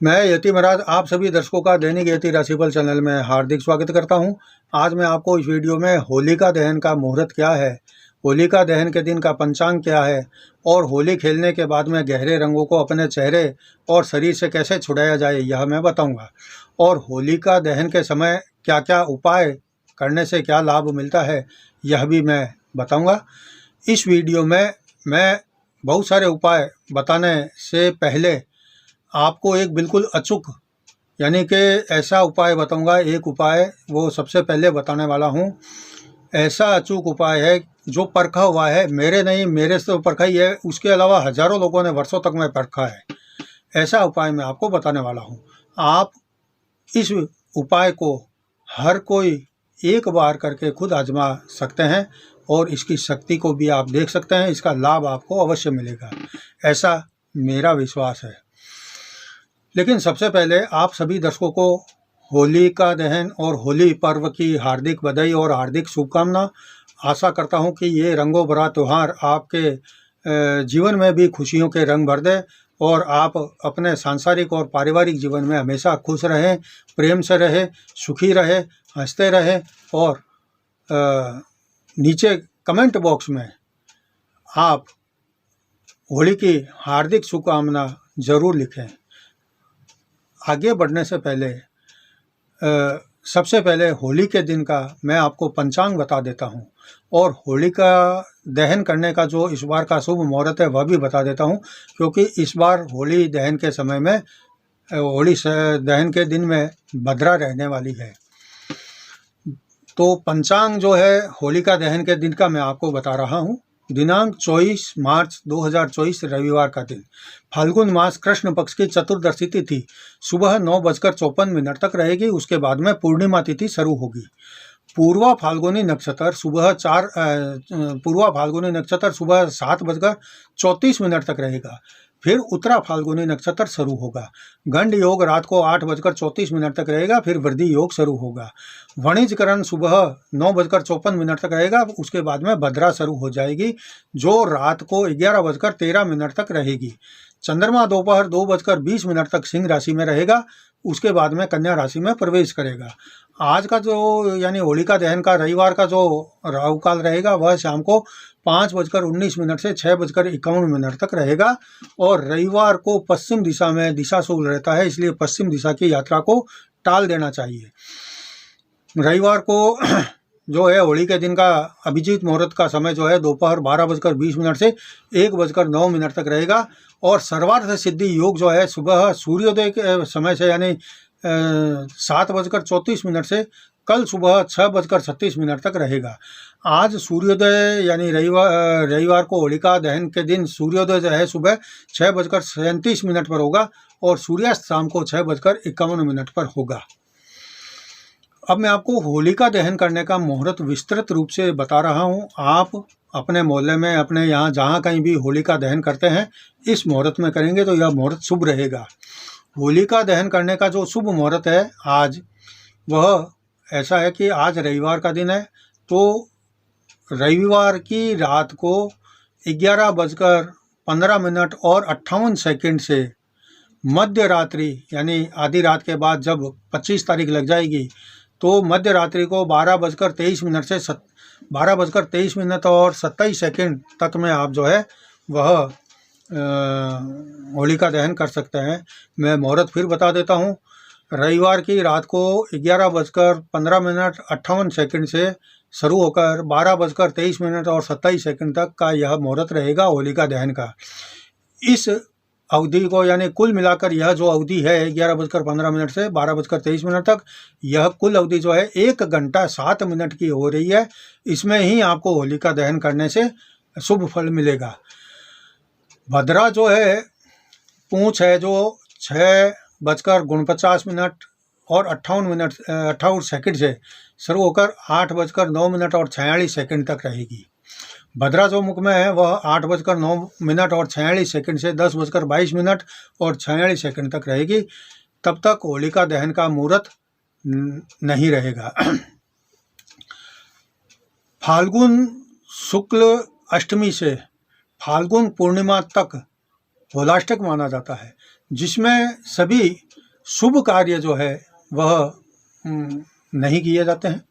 मैं यति महाराज आप सभी दर्शकों का दैनिक यति राशिफल चैनल में हार्दिक स्वागत करता हूं। आज मैं आपको इस वीडियो में होलिका दहन का मुहूर्त क्या है, होलिका दहन के दिन का पंचांग क्या है और होली खेलने के बाद में गहरे रंगों को अपने चेहरे और शरीर से कैसे छुड़ाया जाए यह मैं बताऊंगा। और होलिका दहन के समय क्या क्या उपाय करने से क्या लाभ मिलता है यह भी मैं बताऊँगा। इस वीडियो में मैं बहुत सारे उपाय बताने से पहले आपको एक बिल्कुल अचूक यानी कि ऐसा उपाय बताऊंगा। एक उपाय वो सबसे पहले बताने वाला हूं, ऐसा अचूक उपाय है जो परखा हुआ है, मेरे नहीं मेरे से तो परखा ही है, उसके अलावा हजारों लोगों ने वर्षों तक में परखा है। ऐसा उपाय मैं आपको बताने वाला हूं। आप इस उपाय को हर कोई एक बार करके खुद आजमा सकते हैं और इसकी शक्ति को भी आप देख सकते हैं। इसका लाभ आपको अवश्य मिलेगा, ऐसा मेरा विश्वास है। लेकिन सबसे पहले आप सभी दर्शकों को होली का दहन और होली पर्व की हार्दिक बधाई और हार्दिक शुभकामना। आशा करता हूं कि ये रंगों भरा त्यौहार आपके जीवन में भी खुशियों के रंग भर दे और आप अपने सांसारिक और पारिवारिक जीवन में हमेशा खुश रहें, प्रेम से रहें, सुखी रहें, हंसते रहें। और नीचे कमेंट बॉक्स में आप होली की हार्दिक शुभकामना ज़रूर लिखें। आगे बढ़ने से पहले सबसे पहले होली के दिन का मैं आपको पंचांग बता देता हूं और होली का दहन करने का जो इस बार का शुभ मुहूर्त है वह भी बता देता हूं, क्योंकि इस बार होली दहन के समय में होली दहन के दिन में भद्रा रहने वाली है। तो पंचांग जो है होलिका दहन के दिन का मैं आपको बता रहा हूं। दिनांक 24 मार्च 2024 रविवार का दिन, फाल्गुन मास कृष्ण पक्ष की चतुर्दशी तिथि सुबह 9:54 तक रहेगी। उसके बाद में पूर्णिमा तिथि शुरू होगी। पूर्वा फाल्गुनी नक्षत्र सुबह 7:34 तक रहेगा। फिर उत्तरा फाल्गुनी नक्षत्र शुरू होगा। गंड योग रात को 8:34 तक रहेगा। फिर वृद्धि योग शुरू होगा। वणिजकरण सुबह 9:54 तक रहेगा। उसके बाद में भद्रा शुरू हो जाएगी जो रात को 11:13 तक रहेगी। चंद्रमा दोपहर 2:20 तक सिंह राशि में रहेगा। उसके बाद में कन्या राशि में प्रवेश करेगा। आज का जो यानी होलिका दहन का रविवार का जो राहु काल रहेगा वह शाम को 5:19 से 6:51 तक रहेगा। और रविवार को पश्चिम दिशा में दिशा शुभ रहता है, इसलिए पश्चिम दिशा की यात्रा को टाल देना चाहिए। रविवार को जो है होली के दिन का अभिजीत मुहूर्त का समय जो है दोपहर 12:20 से 1:09 तक रहेगा। और सर्वार्थ सिद्धि योग जो है सुबह सूर्योदय के समय से यानी 7:34 से कल सुबह 6:36 तक रहेगा। आज सूर्योदय यानी रविवार को होलिका दहन के दिन सूर्योदय जो है सुबह 6:37 पर होगा और सूर्यास्त शाम को 6:51 पर होगा। अब मैं आपको होलिका दहन करने का मुहूर्त विस्तृत रूप से बता रहा हूं। आप अपने मोहल्ले में अपने यहाँ जहाँ कहीं भी होलिका दहन करते हैं इस मुहूर्त में करेंगे तो यह मुहूर्त शुभ रहेगा। होलिका दहन करने का जो शुभ मुहूर्त है आज वह ऐसा है कि आज रविवार का दिन है। तो रविवार की रात को 11:15 और 58 से मध्य रात्रि यानी आधी रात के बाद जब 25 तारीख लग जाएगी तो मध्य रात्रि को 12:23 से 12:23 और 27 तक में आप जो है वह होलिका दहन कर सकते हैं। मैं मुहूर्त फिर बता देता हूं। रविवार की रात को 11:15 58 से शुरू होकर 12:23 और 27 तक का यह मुहूर्त रहेगा होलिका दहन का। इस अवधि को यानी कुल मिलाकर यह जो अवधि है 11:15 से 12:23 तक, यह कुल अवधि जो है 1 घंटा 7 मिनट की हो रही है। इसमें ही आपको होलिका दहन करने से शुभ फल मिलेगा। भद्रा जो है पूंछ है जो 6:49 और 58 से शुरू होकर 8:09 और 46 तक रहेगी। भद्रा जो मुख में है वह 8:09 और 46 से 10:22 और 46 तक रहेगी। तब तक होलिका दहन का मुहूर्त नहीं रहेगा। फाल्गुन शुक्ल अष्टमी से फाल्गुन पूर्णिमा तक होलाष्टक माना जाता है, जिसमें सभी शुभ कार्य जो है वह नहीं किए जाते हैं।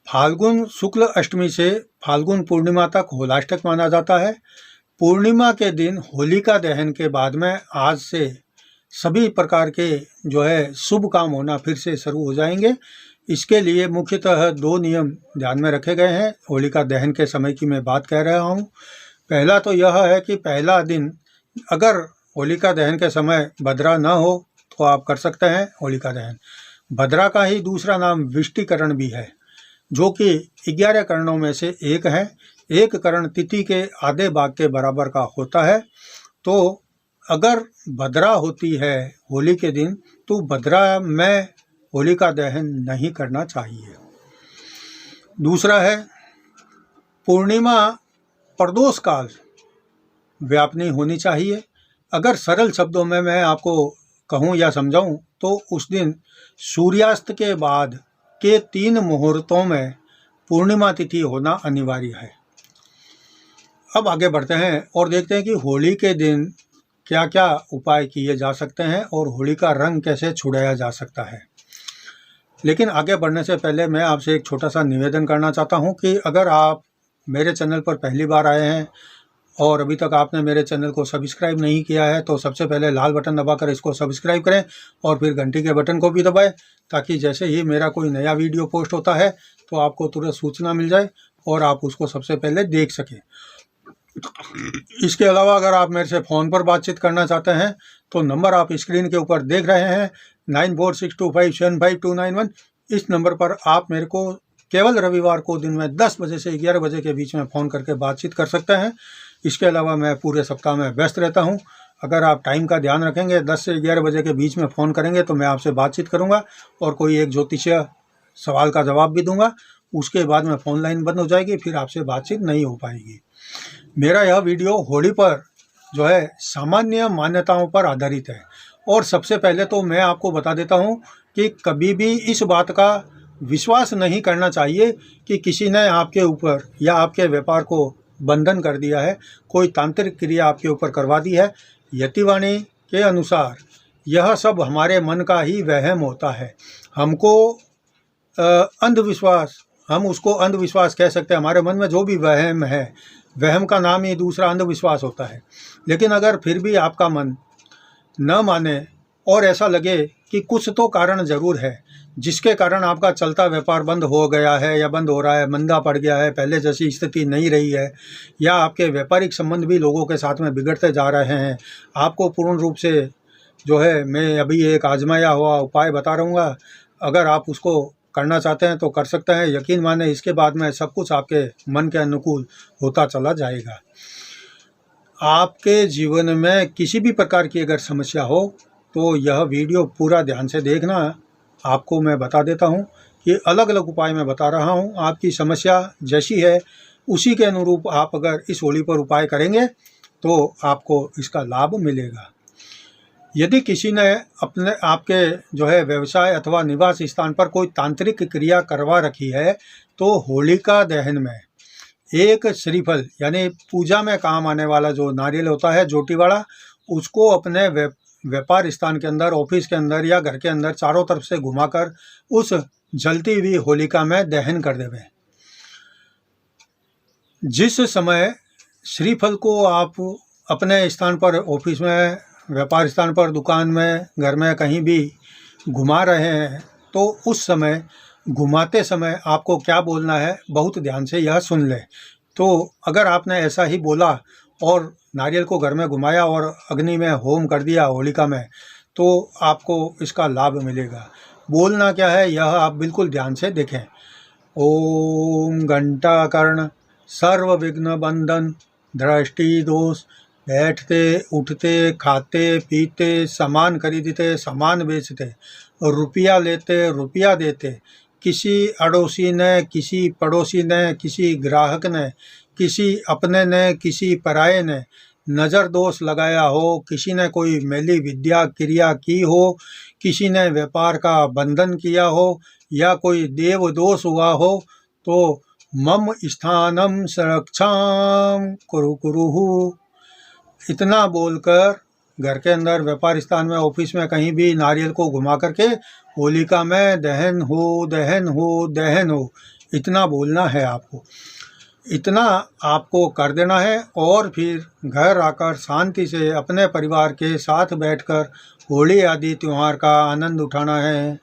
फाल्गुन शुक्ल अष्टमी से फाल्गुन पूर्णिमा तक होलाष्टक माना जाता है। पूर्णिमा के दिन होलिका दहन के बाद में आज से सभी प्रकार के जो है शुभ काम होना फिर से शुरू हो जाएंगे। इसके लिए मुख्यतः 2 नियम ध्यान में रखे गए हैं। होलिका दहन के समय की मैं बात कह रहा हूँ। पहला तो यह है कि पहला दिन अगर होलिका दहन के समय भद्रा न हो तो आप कर सकते हैं होलिका दहन। भद्रा का ही दूसरा नाम विष्टिकरण भी है, जो कि 11 करणों में से एक है। एक करण तिथि के आधे भाग के बराबर का होता है। तो अगर भद्रा होती है होली के दिन तो भद्रा में होलिका दहन नहीं करना चाहिए। दूसरा है पूर्णिमा प्रदोष काल व्यापनी होनी चाहिए। अगर सरल शब्दों में मैं आपको कहूँ या समझाऊँ तो उस दिन सूर्यास्त के बाद के 3 मुहूर्तों में पूर्णिमा तिथि होना अनिवार्य है। अब आगे बढ़ते हैं और देखते हैं कि होली के दिन क्या क्या उपाय किए जा सकते हैं और होली का रंग कैसे छुड़ाया जा सकता है। लेकिन आगे बढ़ने से पहले मैं आपसे एक छोटा सा निवेदन करना चाहता हूं कि अगर आप मेरे चैनल पर पहली बार आए हैं और अभी तक आपने मेरे चैनल को सब्सक्राइब नहीं किया है तो सबसे पहले लाल बटन दबाकर इसको सब्सक्राइब करें और फिर घंटी के बटन को भी दबाएं, ताकि जैसे ही मेरा कोई नया वीडियो पोस्ट होता है तो आपको तुरंत सूचना मिल जाए और आप उसको सबसे पहले देख सकें। इसके अलावा अगर आप मेरे से फ़ोन पर बातचीत करना चाहते हैं तो नंबर आप स्क्रीन के ऊपर देख रहे हैं 9462575291। इस नंबर पर आप मेरे को केवल रविवार को दिन में 10 बजे से 11 बजे के बीच में फ़ोन करके बातचीत कर सकते हैं। इसके अलावा मैं पूरे सप्ताह में व्यस्त रहता हूं। अगर आप टाइम का ध्यान रखेंगे 10 से 11 बजे के बीच में फ़ोन करेंगे तो मैं आपसे बातचीत करूंगा और कोई एक ज्योतिषीय सवाल का जवाब भी दूंगा। उसके बाद में फ़ोन लाइन बंद हो जाएगी, फिर आपसे बातचीत नहीं हो पाएगी। मेरा यह वीडियो होली पर जो है सामान्य मान्यताओं पर आधारित है। और सबसे पहले तो मैं आपको बता देता हूं कि कभी भी इस बात का विश्वास नहीं करना चाहिए कि किसी ने आपके ऊपर या आपके व्यापार को बंधन कर दिया है, कोई तांत्रिक क्रिया आपके ऊपर करवा दी है। यतिवाणी के अनुसार यह सब हमारे मन का ही वहम होता है। हमको अंधविश्वास, हम उसको अंधविश्वास कह सकते हैं। हमारे मन में जो भी वहम है, वहम का नाम ही दूसरा अंधविश्वास होता है। लेकिन अगर फिर भी आपका मन न माने और ऐसा लगे कि कुछ तो कारण ज़रूर है जिसके कारण आपका चलता व्यापार बंद हो गया है या बंद हो रहा है, मंदा पड़ गया है, पहले जैसी स्थिति नहीं रही है, या आपके व्यापारिक संबंध भी लोगों के साथ में बिगड़ते जा रहे हैं, आपको पूर्ण रूप से जो है मैं अभी एक आजमाया हुआ उपाय बता रहूँगा। अगर आप उसको करना चाहते हैं तो कर सकते हैं। यकीन माने इसके बाद में सब कुछ आपके मन के अनुकूल होता चला जाएगा। आपके जीवन में किसी भी प्रकार की अगर समस्या हो तो यह वीडियो पूरा ध्यान से देखना। आपको मैं बता देता हूं कि अलग अलग उपाय मैं बता रहा हूं। आपकी समस्या जैसी है उसी के अनुरूप आप अगर इस होली पर उपाय करेंगे तो आपको इसका लाभ मिलेगा। यदि किसी ने अपने आपके जो है व्यवसाय अथवा निवास स्थान पर कोई तांत्रिक क्रिया करवा रखी है तो होलिका दहन में एक श्रीफल यानी पूजा में काम आने वाला जो नारियल होता है जोटी वाला, उसको अपने व्यापार स्थान के अंदर, ऑफिस के अंदर या घर के अंदर चारों तरफ से घुमाकर उस जलती हुई होलिका में दहन कर देवे। जिस समय श्रीफल को आप अपने स्थान पर, ऑफिस में, व्यापार स्थान पर, दुकान में, घर में कहीं भी घुमा रहे हैं तो उस समय घुमाते समय आपको क्या बोलना है बहुत ध्यान से यह सुन ले। तो अगर आपने ऐसा ही बोला और नारियल को घर में घुमाया और अग्नि में होम कर दिया होलिका में तो आपको इसका लाभ मिलेगा। बोलना क्या है यह आप बिल्कुल ध्यान से देखें। ओम घंटाकर्ण सर्व विघ्न बंधन दृष्टि दोष, बैठते उठते खाते पीते सामान खरीदते सामान बेचते, रुपया लेते रुपया देते, किसी अड़ोसी ने, किसी पड़ोसी ने, किसी ग्राहक ने, किसी अपने ने, किसी पराये ने नज़र दोष लगाया हो, किसी ने कोई मैली विद्या क्रिया की हो, किसी ने व्यापार का बंधन किया हो या कोई देव दोष हुआ हो तो मम स्थानम सुरक्षाम कुरु कुरुहु इतना बोलकर घर के अंदर, व्यापार स्थान में, ऑफिस में, कहीं भी नारियल को घुमा करके होलिका में दहन हो, दहन हो, दहन हो, इतना बोलना है आपको। इतना आपको कर देना है और फिर घर आकर शांति से अपने परिवार के साथ बैठकर होली आदि त्यौहार का आनंद उठाना है।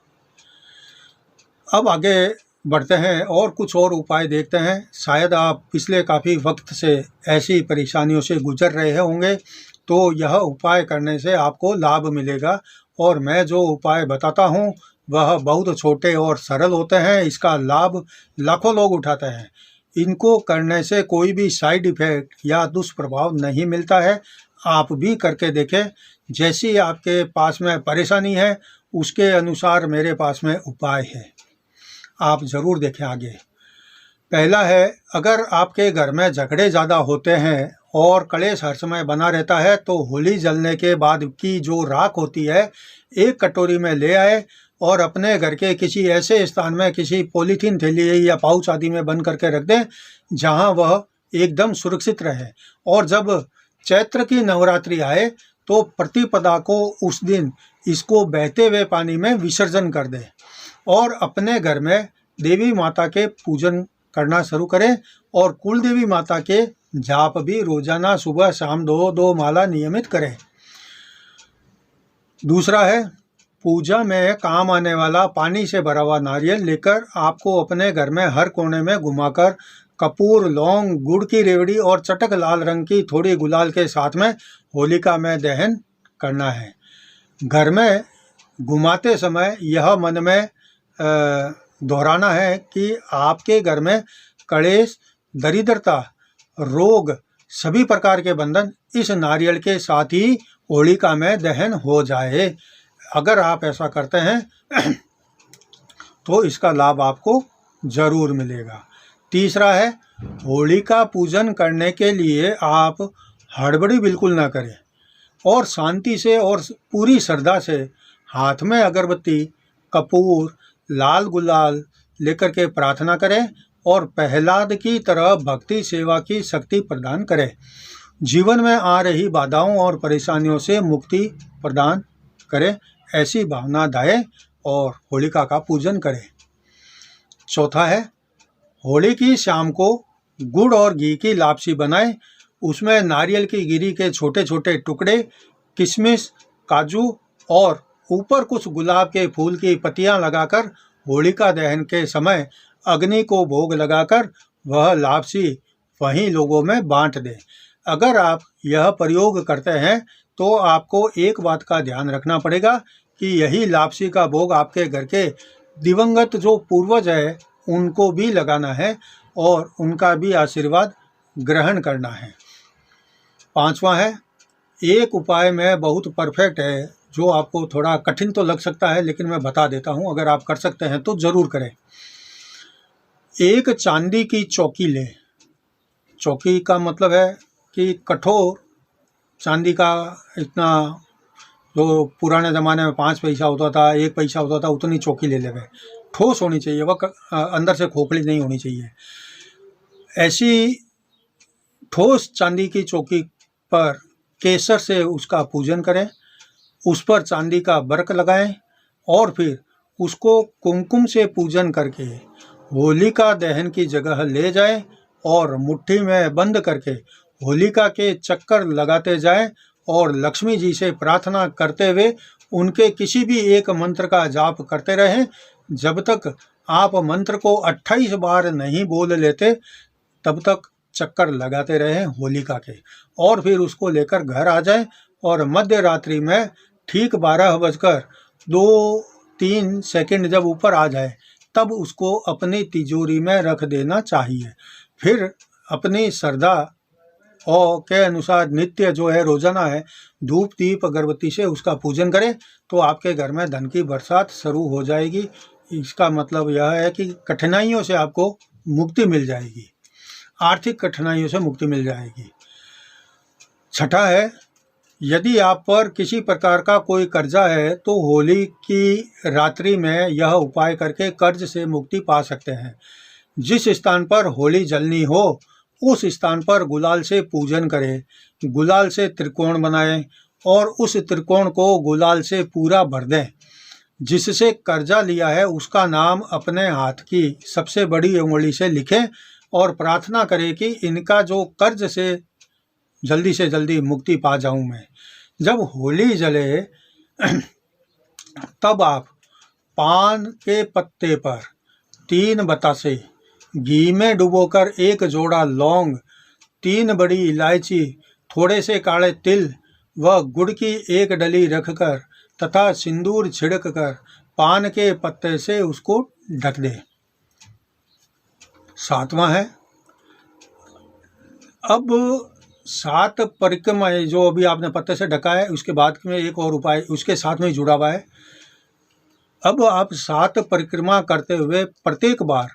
अब आगे बढ़ते हैं और कुछ और उपाय देखते हैं। शायद आप पिछले काफ़ी वक्त से ऐसी परेशानियों से गुजर रहे होंगे, तो यह उपाय करने से आपको लाभ मिलेगा। और मैं जो उपाय बताता हूँ वह बहुत छोटे और सरल होते हैं। इसका लाभ लाखों लोग उठाते हैं। इनको करने से कोई भी साइड इफ़ेक्ट या दुष्प्रभाव नहीं मिलता है। आप भी करके देखें। जैसी आपके पास में परेशानी है उसके अनुसार मेरे पास में उपाय है, आप ज़रूर देखें आगे। पहला है, अगर आपके घर में झगड़े ज़्यादा होते हैं और कलेश हर समय बना रहता है, तो होली जलने के बाद की जो राख होती है एक कटोरी में ले आए और अपने घर के किसी ऐसे स्थान में, किसी पॉलीथीन थैली या पाउच आदि में बंद करके रख दें जहां वह एकदम सुरक्षित रहे। और जब चैत्र की नवरात्रि आए तो प्रतिपदा को उस दिन इसको बहते हुए पानी में विसर्जन कर दें और अपने घर में देवी माता के पूजन करना शुरू करें और कुल देवी माता के जाप भी रोजाना सुबह शाम 2-2 माला नियमित करें। दूसरा है, पूजा में काम आने वाला पानी से भरा हुआ नारियल लेकर आपको अपने घर में हर कोने में घुमाकर कपूर, लौंग, गुड़ की रेवड़ी और चटक लाल रंग की थोड़ी गुलाल के साथ में होलिका में दहन करना है। घर में घुमाते समय यह मन में दोहराना है कि आपके घर में कलेश, दरिद्रता, रोग, सभी प्रकार के बंधन इस नारियल के साथ ही होलिका में दहन हो जाए। अगर आप ऐसा करते हैं तो इसका लाभ आपको ज़रूर मिलेगा। तीसरा है, होलिका पूजन करने के लिए आप हड़बड़ी बिल्कुल ना करें और शांति से और पूरी श्रद्धा से हाथ में अगरबत्ती, कपूर, लाल गुलाल लेकर के प्रार्थना करें और प्रहलाद की तरह भक्ति सेवा की शक्ति प्रदान करें। जीवन में आ रही बाधाओं और परेशानियों से मुक्ति प्रदान करें, ऐसी भावना लाएं और होलिका का पूजन करें। चौथा है, होली की शाम को गुड़ और घी की लापसी बनाएं। उसमें नारियल की गिरी के छोटे छोटे टुकड़े, किशमिश, काजू और ऊपर कुछ गुलाब के फूल की पत्तियां लगाकर होलिका दहन के समय अग्नि को भोग लगाकर वह लापसी वहीं लोगों में बांट दें। अगर आप यह प्रयोग करते हैं तो आपको एक बात का ध्यान रखना पड़ेगा कि यही लापसी का भोग आपके घर के दिवंगत जो पूर्वज है उनको भी लगाना है और उनका भी आशीर्वाद ग्रहण करना है। पांचवा है, एक उपाय में बहुत परफेक्ट है जो आपको थोड़ा कठिन तो लग सकता है, लेकिन मैं बता देता हूँ। अगर आप कर सकते हैं तो ज़रूर करें। एक चांदी की चौकी लें। चौकी का मतलब है कि कठोर चांदी का, इतना जो पुराने ज़माने में 5 पैसा होता था, 1 पैसा होता था, उतनी चौकी ले लेवे। ठोस होनी चाहिए, वह अंदर से खोखली नहीं होनी चाहिए। ऐसी ठोस चांदी की चौकी पर केसर से उसका पूजन करें, उस पर चांदी का वर्क लगाएं और फिर उसको कुमकुम से पूजन करके होलिका दहन की जगह ले जाएं और मुट्ठी में बंद करके होलिका के चक्कर लगाते जाएं और लक्ष्मी जी से प्रार्थना करते हुए उनके किसी भी एक मंत्र का जाप करते रहें। जब तक आप मंत्र को 28 बार नहीं बोल लेते तब तक चक्कर लगाते रहें होलिका के, और फिर उसको लेकर घर आ जाएं और मध्य रात्रि में ठीक 12:02-3 सेकंड जब ऊपर आ जाए तब उसको अपनी तिजोरी में रख देना चाहिए। फिर अपनी श्रद्धा और के अनुसार नित्य जो है रोजाना है धूप दीप अगरबत्ती से उसका पूजन करें तो आपके घर में धन की बरसात शुरू हो जाएगी। इसका मतलब यह है कि कठिनाइयों से आपको मुक्ति मिल जाएगी, आर्थिक कठिनाइयों से मुक्ति मिल जाएगी। छठा है, यदि आप पर किसी प्रकार का कोई कर्जा है तो होली की रात्रि में यह उपाय करके कर्ज से मुक्ति पा सकते हैं। जिस स्थान पर होली जलनी हो उस स्थान पर गुलाल से पूजन करें, गुलाल से त्रिकोण बनाएं और उस त्रिकोण को गुलाल से पूरा भर दें। जिससे कर्जा लिया है उसका नाम अपने हाथ की सबसे बड़ी उंगली से लिखें और प्रार्थना करें कि इनका जो कर्ज से जल्दी मुक्ति पा जाऊं मैं। जब होली जले तब आप पान के पत्ते पर 3 बतासे घी में डुबोकर 1 जोड़ा लौंग, 3 बड़ी इलायची, थोड़े से काले तिल व गुड़ की 1 डली रखकर तथा सिंदूर छिड़क कर पान के पत्ते से उसको ढक दे। 7वां है, अब 7 परिक्रमा जो अभी आपने पत्ते से ढका है उसके बाद में एक और उपाय उसके साथ में जुड़ा हुआ है। अब आप 7 परिक्रमा करते हुए प्रत्येक बार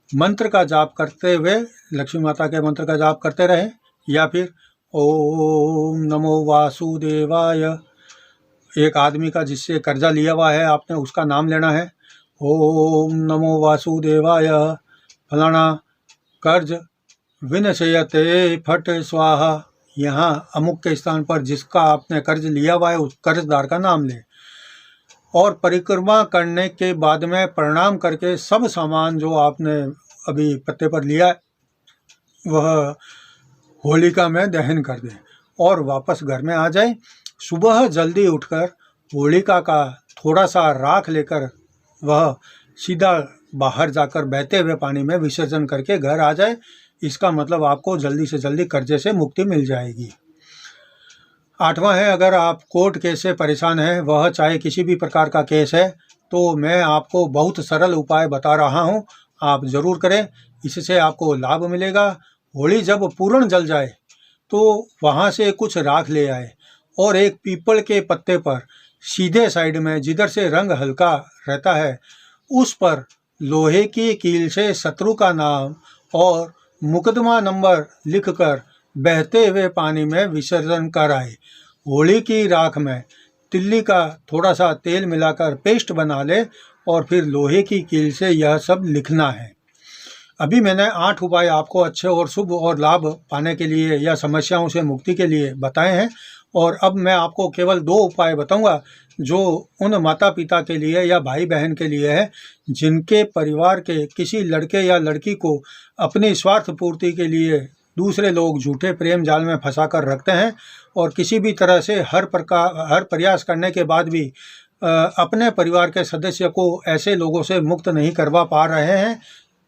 मंत्र का जाप करते हुए लक्ष्मी माता के मंत्र का जाप करते रहें, या फिर ओम नमो वासुदेवाय, एक आदमी का जिससे कर्जा लिया हुआ है आपने उसका नाम लेना है। ओम नमो वासुदेवाय, फलाना कर्ज विनश्यते फट स्वाहा, यहाँ अमुक के स्थान पर जिसका आपने कर्ज लिया हुआ है उस कर्जदार का नाम लें। और परिक्रमा करने के बाद में प्रणाम करके सब सामान जो आपने अभी पत्ते पर लिया है वह होलिका में दहन कर दें और वापस घर में आ जाए। सुबह जल्दी उठकर होलिका का थोड़ा सा राख लेकर वह सीधा बाहर जाकर बहते हुए पानी में विसर्जन करके घर आ जाए। इसका मतलब आपको जल्दी से जल्दी कर्जे से मुक्ति मिल जाएगी। 8वां है, अगर आप कोर्ट केस से परेशान हैं, वह चाहे किसी भी प्रकार का केस है, तो मैं आपको बहुत सरल उपाय बता रहा हूं, आप ज़रूर करें, इससे आपको लाभ मिलेगा। होली जब पूर्ण जल जाए तो वहां से कुछ राख ले आए और एक पीपल के पत्ते पर सीधे साइड में जिधर से रंग हल्का रहता है उस पर लोहे की कील से शत्रु का नाम और मुकदमा नंबर लिखकर बहते हुए पानी में विसर्जन कर आए। होली की राख में तिल्ली का थोड़ा सा तेल मिलाकर पेस्ट बना ले और फिर लोहे की कील से यह सब लिखना है। अभी मैंने 8 उपाय आपको अच्छे और शुभ और लाभ पाने के लिए या समस्याओं से मुक्ति के लिए बताए हैं, और अब मैं आपको केवल 2 उपाय बताऊंगा जो उन माता पिता के लिए या भाई बहन के लिए है जिनके परिवार के किसी लड़के या लड़की को अपनी स्वार्थ पूर्ति के लिए दूसरे लोग झूठे प्रेम जाल में फंसा कर रखते हैं और किसी भी तरह से हर प्रयास करने के बाद भी अपने परिवार के सदस्य को ऐसे लोगों से मुक्त नहीं करवा पा रहे हैं।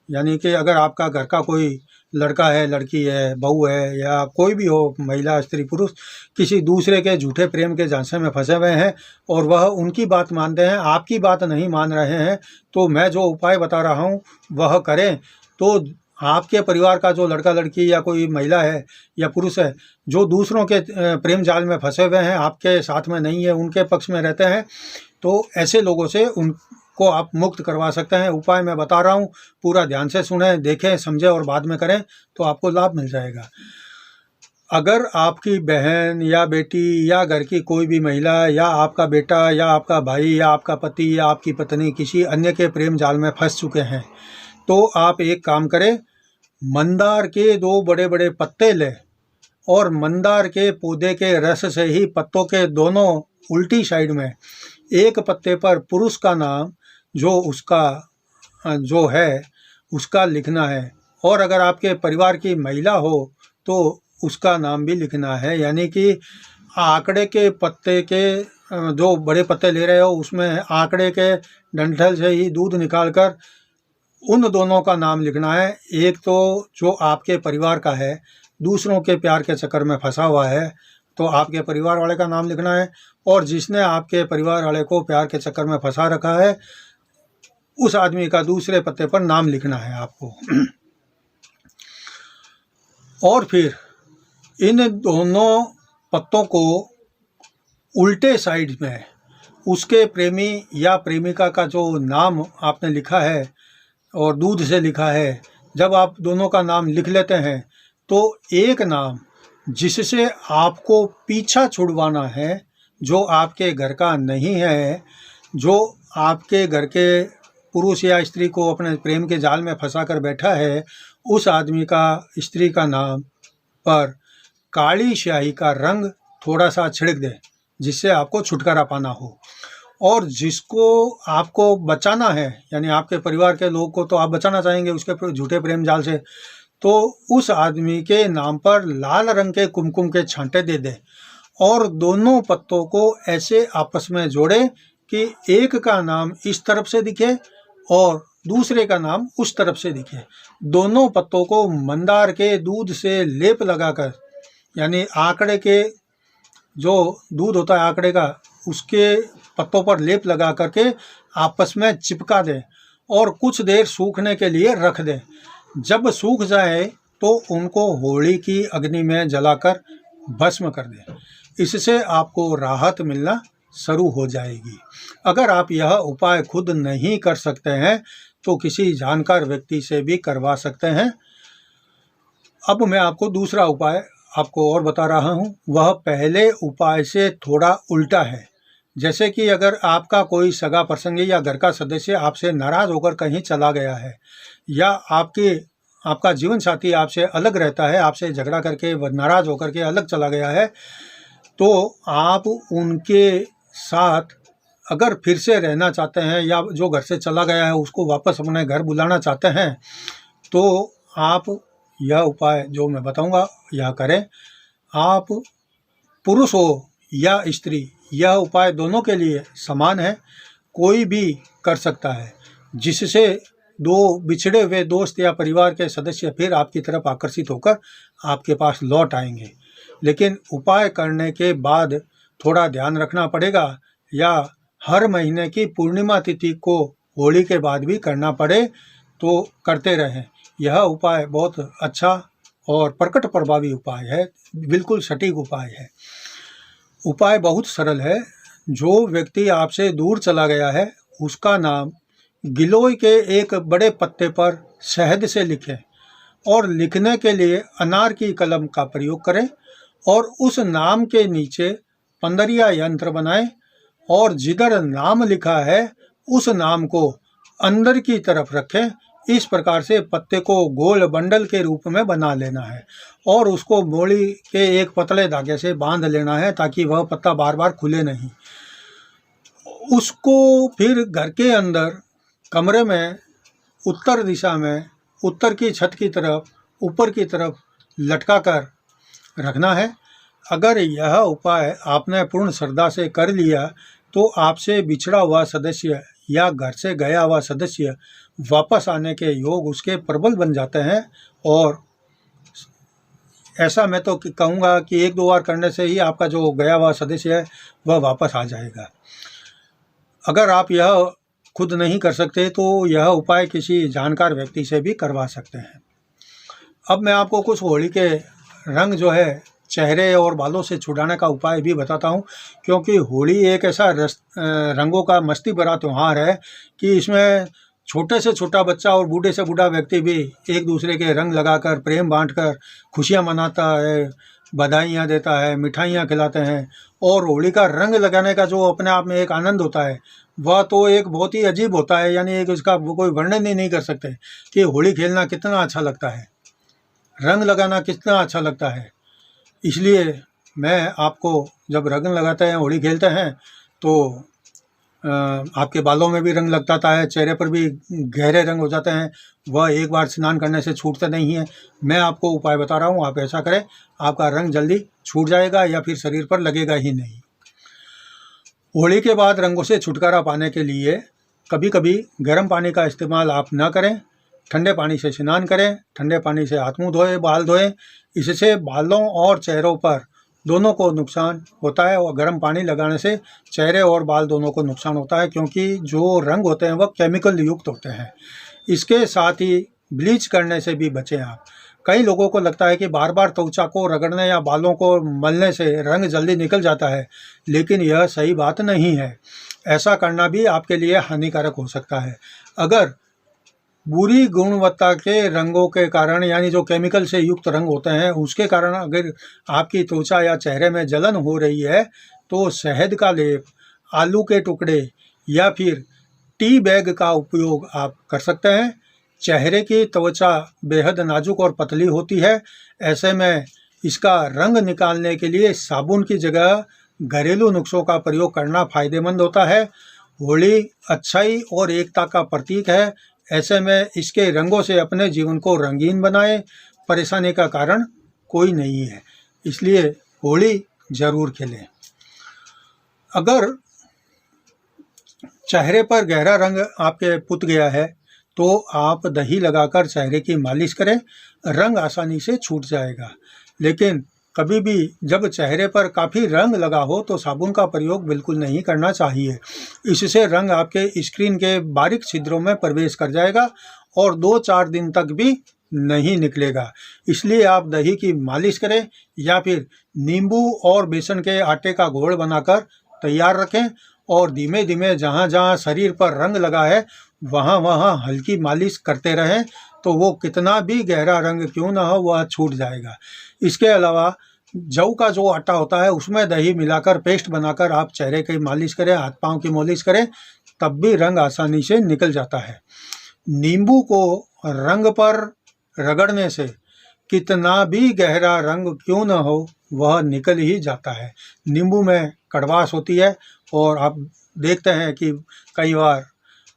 यानी कि अगर आपका घर का कोई लड़का है, लड़की है, बहू है या कोई भी हो, महिला, स्त्री, पुरुष, किसी दूसरे के झूठे प्रेम के झांसे में फंसे हुए हैं और वह उनकी बात मानते हैं, आपकी बात नहीं मान रहे हैं, तो मैं जो उपाय बता रहा हूं वह करें तो आपके परिवार का जो लड़का लड़की या कोई महिला है या पुरुष है जो दूसरों के प्रेम जाल में फंसे हुए हैं, आपके साथ में नहीं है, उनके पक्ष में रहते हैं, तो ऐसे लोगों से उनको आप मुक्त करवा सकते हैं। उपाय मैं बता रहा हूँ, पूरा ध्यान से सुने, देखें, समझें और बाद में करें तो आपको लाभ मिल जाएगा। अगर आपकी बहन या बेटी या घर की कोई भी महिला या आपका बेटा या आपका भाई या आपका पति या आपकी पत्नी किसी अन्य के प्रेम जाल में फंस चुके हैं तो आप एक काम करें, मंदार के 2 बड़े बड़े पत्ते लें और मंदार के पौधे के रस से ही पत्तों के दोनों उल्टी साइड में एक पत्ते पर पुरुष का नाम जो है उसका लिखना है, और अगर आपके परिवार की महिला हो तो उसका नाम भी लिखना है। यानी कि आंकड़े के पत्ते के जो बड़े पत्ते ले रहे हो उसमें आंकड़े के डंठल से ही दूध निकालकर उन दोनों का नाम लिखना है। एक तो जो आपके परिवार का है, दूसरों के प्यार के चक्कर में फंसा हुआ है तो आपके परिवार वाले का नाम लिखना है, और जिसने आपके परिवार वाले को प्यार के चक्कर में फंसा रखा है उस आदमी का दूसरे पत्ते पर नाम लिखना है आपको। और फिर इन दोनों पत्तों को उल्टे साइड में उसके प्रेमी या प्रेमिका का जो नाम आपने लिखा है और दूध से लिखा है, जब आप दोनों का नाम लिख लेते हैं तो एक नाम जिससे आपको पीछा छुड़वाना है, जो आपके घर का नहीं है, जो आपके घर के पुरुष या स्त्री को अपने प्रेम के जाल में फंसा कर बैठा है, उस आदमी का, स्त्री का नाम पर काली स्याही का रंग थोड़ा सा छिड़क दें, जिससे आपको छुटकारा पाना हो। और जिसको आपको बचाना है, यानी आपके परिवार के लोग को तो आप बचाना चाहेंगे उसके झूठे प्रेम जाल से, तो उस आदमी के नाम पर लाल रंग के कुमकुम के छांटे दे दें और दोनों पत्तों को ऐसे आपस में जोड़े कि एक का नाम इस तरफ से दिखे और दूसरे का नाम उस तरफ से दिखे। दोनों पत्तों को मंदार के दूध से लेप लगाकर, यानी आंकड़े के जो दूध होता है आंकड़े का, उसके पत्तों पर लेप लगा करके आपस में चिपका दें और कुछ देर सूखने के लिए रख दें। जब सूख जाए तो उनको होली की अग्नि में जलाकर भस्म कर दें। इससे आपको राहत मिलना शुरू हो जाएगी। अगर आप यह उपाय खुद नहीं कर सकते हैं तो किसी जानकार व्यक्ति से भी करवा सकते हैं। अब मैं आपको दूसरा उपाय आपको और बता रहा हूँ। वह पहले उपाय से थोड़ा उल्टा है। जैसे कि अगर आपका कोई सगा प्रसंगी या घर का सदस्य आपसे नाराज़ होकर कहीं चला गया है, या आपका जीवन साथी आपसे अलग रहता है, आपसे झगड़ा करके नाराज़ होकर के अलग चला गया है, तो आप उनके साथ अगर फिर से रहना चाहते हैं या जो घर से चला गया है उसको वापस अपने घर बुलाना चाहते हैं, तो आप यह उपाय जो मैं बताऊंगा यह करें। आप पुरुष हो या स्त्री, यह उपाय दोनों के लिए समान है, कोई भी कर सकता है, जिससे दो बिछड़े हुए दोस्त या परिवार के सदस्य फिर आपकी तरफ आकर्षित होकर आपके पास लौट आएंगे। लेकिन उपाय करने के बाद थोड़ा ध्यान रखना पड़ेगा, या हर महीने की पूर्णिमा तिथि को होली के बाद भी करना पड़े तो करते रहें। यह उपाय बहुत अच्छा और प्रकट प्रभावी उपाय है, बिल्कुल सटीक उपाय है। उपाय बहुत सरल है। जो व्यक्ति आपसे दूर चला गया है उसका नाम गिलोय के एक बड़े पत्ते पर शहद से लिखें और लिखने के लिए अनार की कलम का प्रयोग करें और उस नाम के नीचे पंदरिया यंत्र बनाएं और जिधर नाम लिखा है उस नाम को अंदर की तरफ रखें। इस प्रकार से पत्ते को गोल बंडल के रूप में बना लेना है और उसको मोड़ी के एक पतले धागे से बांध लेना है ताकि वह पत्ता बार बार खुले नहीं। उसको फिर घर के अंदर कमरे में उत्तर दिशा में, उत्तर की छत की तरफ, ऊपर की तरफ लटका कर रखना है। अगर यह उपाय आपने पूर्ण श्रद्धा से कर लिया तो आपसे बिछड़ा हुआ सदस्य या घर से गया हुआ सदस्य वापस आने के योग उसके प्रबल बन जाते हैं। और ऐसा मैं तो कहूँगा कि एक दो बार करने से ही आपका जो गया हुआ सदस्य है वह वापस आ जाएगा। अगर आप यह खुद नहीं कर सकते तो यह उपाय किसी जानकार व्यक्ति से भी करवा सकते हैं। अब मैं आपको कुछ होली के रंग जो है चेहरे और बालों से छुड़ाने का उपाय भी बताता हूँ, क्योंकि होली एक ऐसा रंगों का मस्ती भरा त्यौहार है कि इसमें छोटे से छोटा बच्चा और बूढ़े से बूढ़ा व्यक्ति भी एक दूसरे के रंग लगाकर, प्रेम बांटकर खुशियाँ मनाता है, बधाइयाँ देता है, मिठाइयाँ खिलाते हैं। और होली का रंग लगाने का जो अपने आप में एक आनंद होता है वह तो एक बहुत ही अजीब होता है, यानी एक इसका कोई वर्णन ही नहीं कर सकते कि होली खेलना कितना अच्छा लगता है, रंग लगाना कितना अच्छा लगता है। इसलिए मैं आपको, जब रंग लगाते हैं, होली खेलते हैं, तो आपके बालों में भी रंग लग जाता है, चेहरे पर भी गहरे रंग हो जाते हैं, वह एक बार स्नान करने से छूटते नहीं है। मैं आपको उपाय बता रहा हूँ, आप ऐसा करें, आपका रंग जल्दी छूट जाएगा या फिर शरीर पर लगेगा ही नहीं। होली के बाद रंगों से छुटकारा पाने के लिए कभी कभी गर्म पानी का इस्तेमाल आप न करें, ठंडे पानी से स्नान करें, ठंडे पानी से हाथ मुँह धोएं, बाल धोएं। इससे बालों और चेहरों पर दोनों को नुकसान होता है और गर्म पानी लगाने से चेहरे और बाल दोनों को नुकसान होता है, क्योंकि जो रंग होते हैं वह केमिकल युक्त होते हैं। इसके साथ ही ब्लीच करने से भी बचें आप। कई लोगों को लगता है कि बार बार त्वचा को रगड़ने या बालों को मलने से रंग जल्दी निकल जाता है, लेकिन यह सही बात नहीं है। ऐसा करना भी आपके लिए हानिकारक हो सकता है। अगर बुरी गुणवत्ता के रंगों के कारण, यानी जो केमिकल से युक्त रंग होते हैं उसके कारण अगर आपकी त्वचा या चेहरे में जलन हो रही है तो शहद का लेप, आलू के टुकड़े या फिर टी बैग का उपयोग आप कर सकते हैं। चेहरे की त्वचा बेहद नाजुक और पतली होती है, ऐसे में इसका रंग निकालने के लिए साबुन की जगह घरेलू नुस्खों का प्रयोग करना फायदेमंद होता है। होली अच्छाई और एकता का प्रतीक है। ऐसे में इसके रंगों से अपने जीवन को रंगीन बनाएं। परेशानी का कारण कोई नहीं है, इसलिए होली जरूर खेलें। अगर चेहरे पर गहरा रंग आपके पुत गया है तो आप दही लगाकर चेहरे की मालिश करें, रंग आसानी से छूट जाएगा। लेकिन कभी भी जब चेहरे पर काफ़ी रंग लगा हो तो साबुन का प्रयोग बिल्कुल नहीं करना चाहिए। इससे रंग आपके स्किन के बारीक छिद्रों में प्रवेश कर जाएगा और 2-4 दिन तक भी नहीं निकलेगा। इसलिए आप दही की मालिश करें या फिर नींबू और बेसन के आटे का घोल बनाकर तैयार रखें और धीमे धीमे जहाँ जहाँ शरीर पर रंग लगा है वहाँ वहाँ हल्की मालिश करते रहें, तो वो कितना भी गहरा रंग क्यों ना हो वह छूट जाएगा। इसके अलावा जव का जो आटा होता है उसमें दही मिलाकर पेस्ट बनाकर आप चेहरे की मालिश करें, हाथ पाँव की मालिश करें, तब भी रंग आसानी से निकल जाता है। नींबू को रंग पर रगड़ने से कितना भी गहरा रंग क्यों न हो वह निकल ही जाता है। नींबू में कड़वास होती है और आप देखते हैं कि कई बार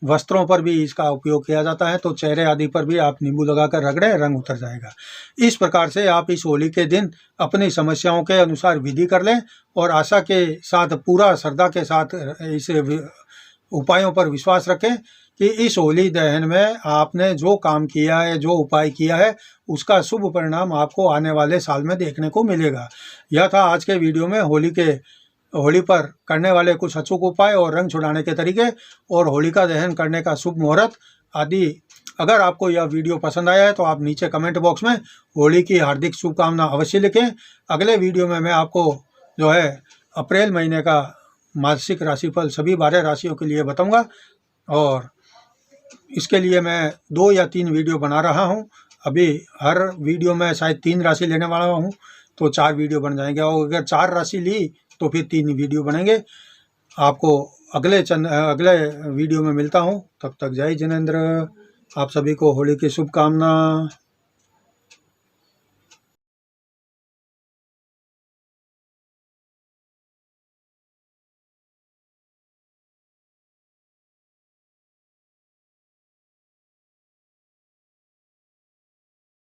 वस्त्रों पर भी इसका उपयोग किया जाता है, तो चेहरे आदि पर भी आप नींबू लगाकर रगड़ें, रंग उतर जाएगा। इस प्रकार से आप इस होली के दिन अपनी समस्याओं के अनुसार विधि कर लें और आशा के साथ, पूरा श्रद्धा के साथ इस उपायों पर विश्वास रखें कि इस होली दहन में आपने जो काम किया है, जो उपाय किया है, उसका शुभ परिणाम आपको आने वाले साल में देखने को मिलेगा। यह था आज के वीडियो में होली पर करने वाले कुछ अचूक उपाय और रंग छुड़ाने के तरीके और होलिका दहन करने का शुभ मुहूर्त आदि। अगर आपको यह वीडियो पसंद आया है तो आप नीचे कमेंट बॉक्स में होली की हार्दिक शुभकामना अवश्य लिखें। अगले वीडियो में मैं आपको जो है अप्रैल महीने का मासिक राशिफल सभी 12 राशियों के लिए बताऊंगा और इसके लिए मैं 2 या 3 वीडियो बना रहा हूं। अभी हर वीडियो में शायद 3 राशि लेने वाला हूं, तो 4 वीडियो बन जाएंगे और अगर 4 राशि ली तो फिर 3 वीडियो बनेंगे। आपको अगले वीडियो में मिलता हूं, तब तक जय जिनेंद्र। आप सभी को होली की शुभकामना।